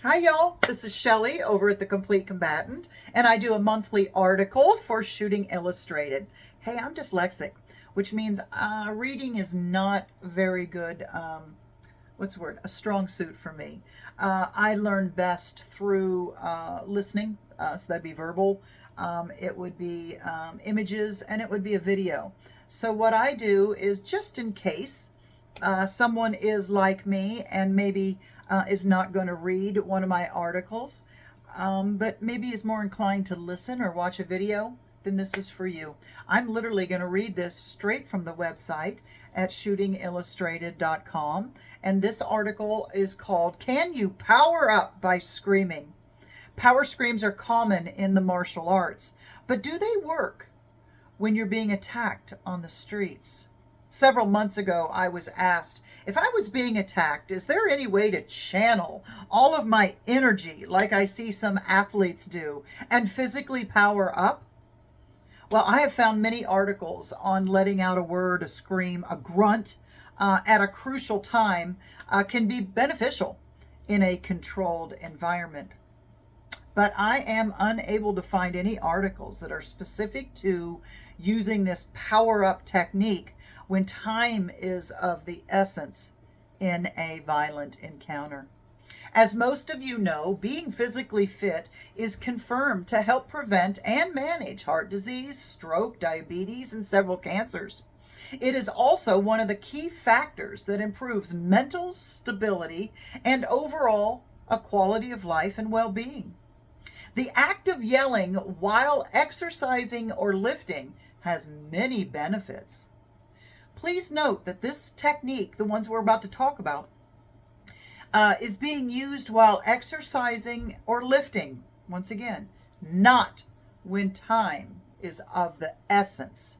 Hi y'all, this is Shelly over at The Complete Combatant, and I do a monthly article for Shooting Illustrated. Hey, I'm dyslexic, which means reading is not very good, what's the word, a strong suit for me. I learn best through listening, so that'd be verbal, it would be images, and it would be a video. So what I do is, just in case someone is like me and maybe is not going to read one of my articles, but maybe is more inclined to listen or watch a video, then this is for you. I'm literally going to read this straight from the website at shootingillustrated.com, and this article is called, "Can You Power Up by Screaming?" Power screams are common in the martial arts, but do they work when you're being attacked on the streets? Several months ago, I was asked, if I was being attacked, is there any way to channel all of my energy like I see some athletes do and physically power up? Well, I have found many articles on letting out a word, a scream, a grunt at a crucial time can be beneficial in a controlled environment. But I am unable to find any articles that are specific to using this power up technique when time is of the essence in a violent encounter. As most of you know, being physically fit is confirmed to help prevent and manage heart disease, stroke, diabetes, and several cancers. It is also one of the key factors that improves mental stability and overall a quality of life and well-being. The act of yelling while exercising or lifting has many benefits. Please note that this technique, the ones we're about to talk about, is being used while exercising or lifting. Once again, not when time is of the essence.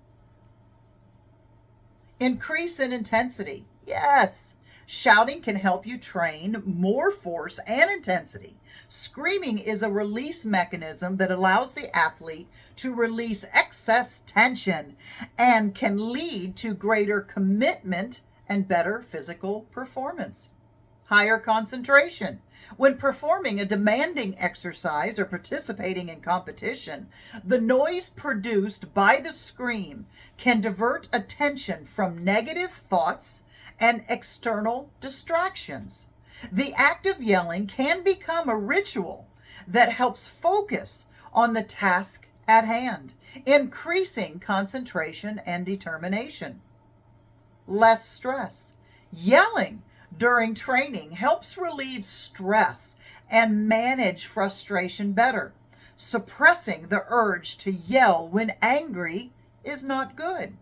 Increase in intensity. Yes, shouting can help you train more force and intensity. Screaming is a release mechanism that allows the athlete to release excess tension and can lead to greater commitment and better physical performance. Higher concentration. When performing a demanding exercise or participating in competition, the noise produced by the scream can divert attention from negative thoughts and external distractions. The act of yelling can become a ritual that helps focus on the task at hand, increasing concentration and determination. Less stress. Yelling during training helps relieve stress and manage frustration better. Suppressing the urge to yell when angry is not good.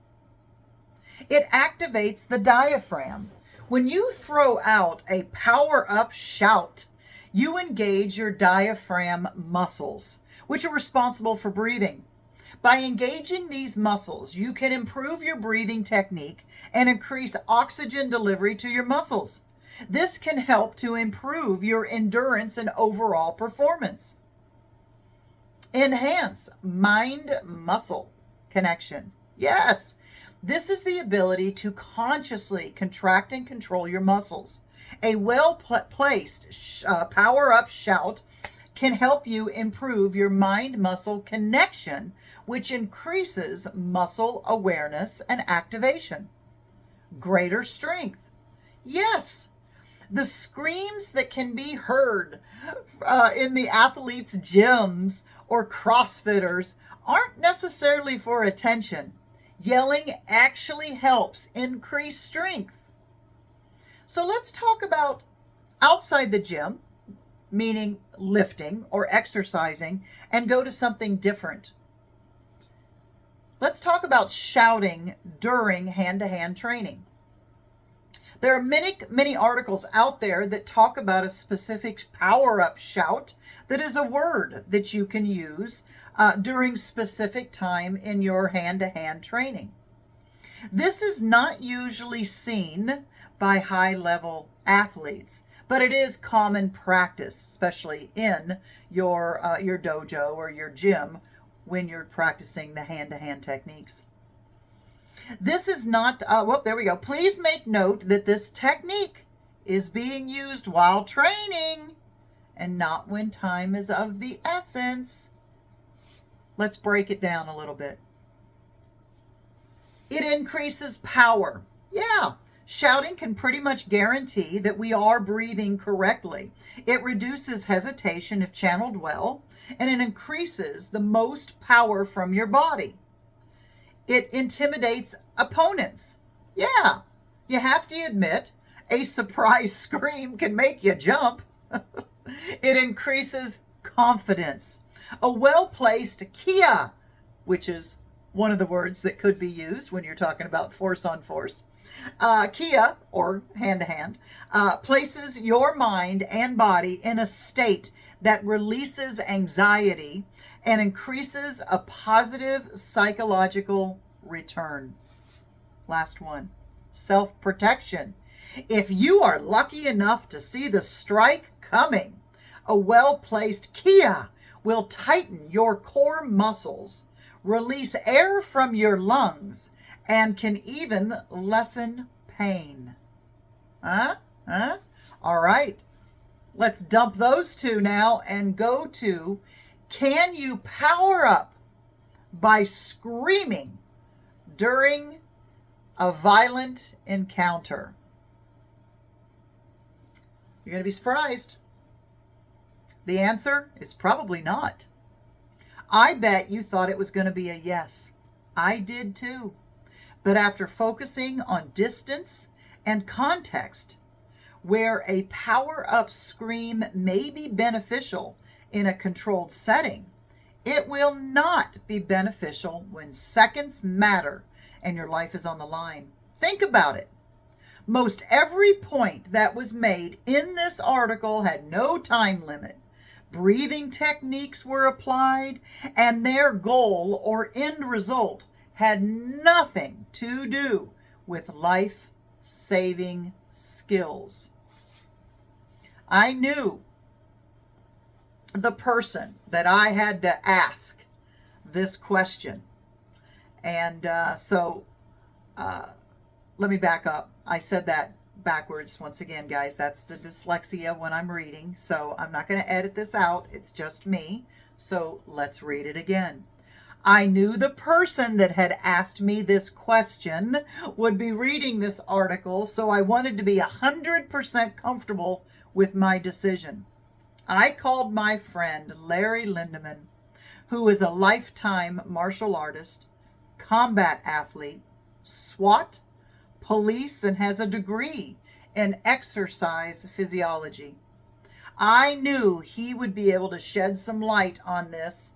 It activates the diaphragm. When you throw out a power-up shout, you engage your diaphragm muscles, which are responsible for breathing. By engaging these muscles, you can improve your breathing technique and increase oxygen delivery to your muscles. This can help to improve your endurance and overall performance. Enhance mind-muscle connection. Yes, this is the ability to consciously contract and control your muscles. A well-placed power-up shout can help you improve your mind-muscle connection, which increases muscle awareness and activation. Greater strength. Yes, the screams that can be heard in the athletes' gyms or CrossFitters aren't necessarily for attention. Yelling actually helps increase strength. So let's talk about outside the gym, meaning lifting or exercising, and go to something different. Let's talk about shouting during hand-to-hand training. There are many articles out there that talk about a specific power-up shout that is a word that you can use during specific time in your hand-to-hand training. This is not usually seen by high-level athletes, but it is common practice, especially in your dojo or your gym when you're practicing the hand-to-hand techniques. This is not, there we go. Please make note that this technique is being used while training and not when time is of the essence. Let's break it down a little bit. It increases power. Yeah, shouting can pretty much guarantee that we are breathing correctly. It reduces hesitation if channeled well, and it increases the most power from your body. It intimidates opponents. Yeah, you have to admit, a surprise scream can make you jump. It increases confidence. A well-placed Kia, which is one of the words that could be used when you're talking about force on force. Kia, or hand-to-hand, places your mind and body in a state that releases anxiety and increases a positive psychological return. Last one, self-protection. If you are lucky enough to see the strike coming, a well-placed Kia will tighten your core muscles, release air from your lungs, and can even lessen pain. All right, let's dump those two now and go to, can you power up by screaming during a violent encounter? You're going to be surprised. The answer is probably not. I bet you thought it was going to be a yes. I did too. But after focusing on distance and context, where a power-up scream may be beneficial in a controlled setting, it will not be beneficial when seconds matter and your life is on the line. Think about it. Most every point that was made in this article had no time limit. Breathing techniques were applied, and their goal or end result had nothing to do with life-saving skills. I knew the person that I had to ask this question. And so let me back up. I said that backwards once again, guys. That's the dyslexia when I'm reading. So I'm not going to edit this out. It's just me. So let's read it again. I knew the person that had asked me this question would be reading this article, so I wanted to be 100% comfortable with my decision. I called my friend Larry Lindemann, who is a lifetime martial artist, combat athlete, SWAT, police, and has a degree in exercise physiology. I knew he would be able to shed some light on this,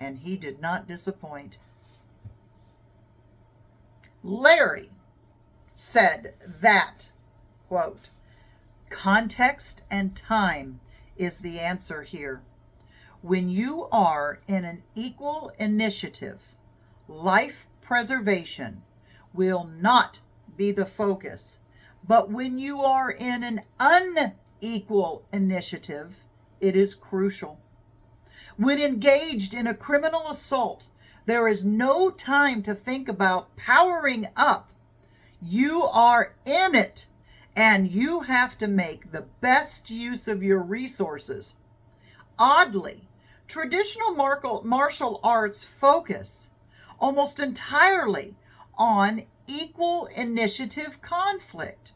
and he did not disappoint. Larry said that, quote, context and time is the answer here. When you are in an equal initiative, life preservation will not be the focus. But when you are in an unequal initiative, it is crucial. When engaged in a criminal assault, there is no time to think about powering up. You are in it, and you have to make the best use of your resources. Oddly, traditional martial arts focus almost entirely on equal initiative conflict.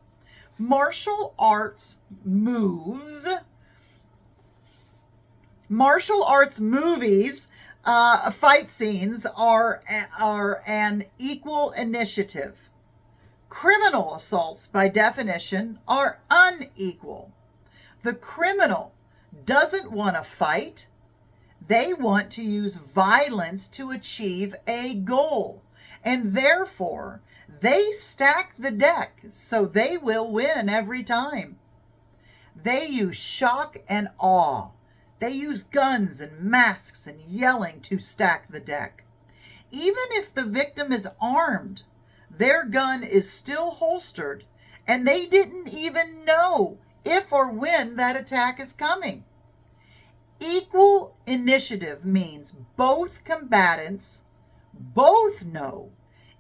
Martial arts movies, fight scenes are an equal initiative. Criminal assaults, by definition, are unequal. The criminal doesn't want to fight. They want to use violence to achieve a goal, and therefore they stack the deck so they will win every time. They use shock and awe. They use guns and masks and yelling to stack the deck. Even if the victim is armed, their gun is still holstered, and they didn't even know if or when that attack is coming. Equal initiative means both combatants both know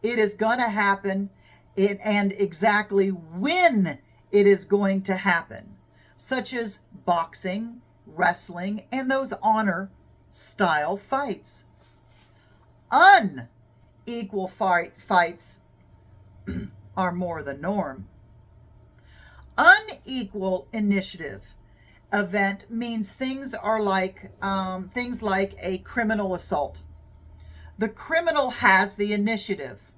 it is going to happen and exactly when it is going to happen, such as boxing wrestling, and those honor style fights. Unequal fights are more the norm. Unequal initiative event means things like a criminal assault. The criminal has the initiative.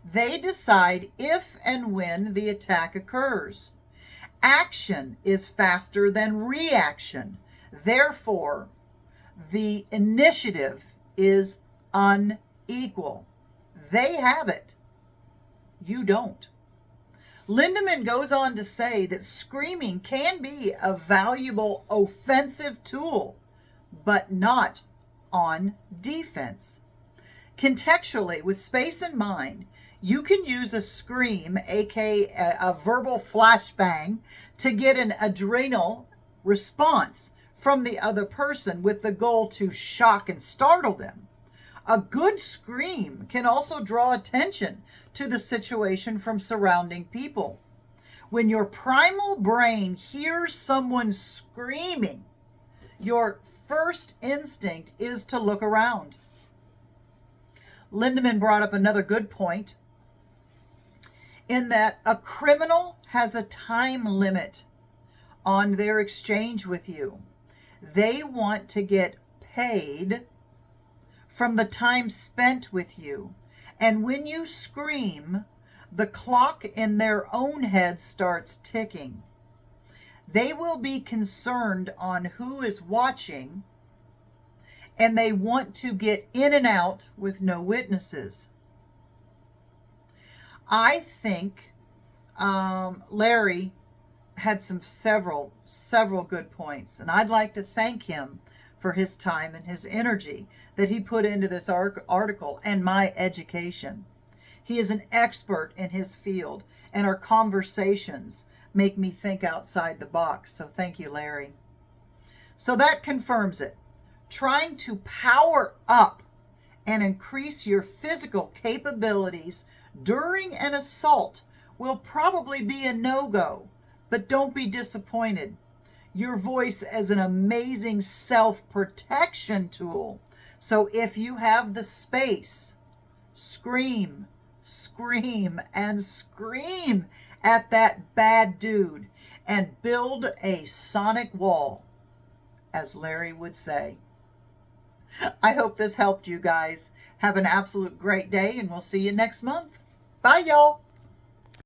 They decide if and when the attack occurs. Action is faster than reaction. Therefore, the initiative is unequal. They have it. You don't. Lindemann goes on to say that screaming can be a valuable offensive tool, but not on defense. Contextually, with space in mind, you can use a scream, aka a verbal flashbang, to get an adrenal response from the other person with the goal to shock and startle them. A good scream can also draw attention to the situation from surrounding people. When your primal brain hears someone screaming, your first instinct is to look around. Lindemann brought up another good point in that a criminal has a time limit on their exchange with you. They want to get paid from the time spent with you. And when you scream, the clock in their own head starts ticking. They will be concerned on who is watching, and they want to get in and out with no witnesses. I think Larry had several good points, and I'd like to thank him for his time and his energy that he put into this article and my education. He is an expert in his field, and our conversations make me think outside the box. So thank you, Larry. So that confirms it. Trying to power up and increase your physical capabilities during an assault will probably be a no-go, but don't be disappointed. Your voice is an amazing self-protection tool. So if you have the space, scream, scream, and scream at that bad dude and build a sonic wall, as Larry would say. I hope this helped you guys. Have an absolute great day, and we'll see you next month. Bye, y'all.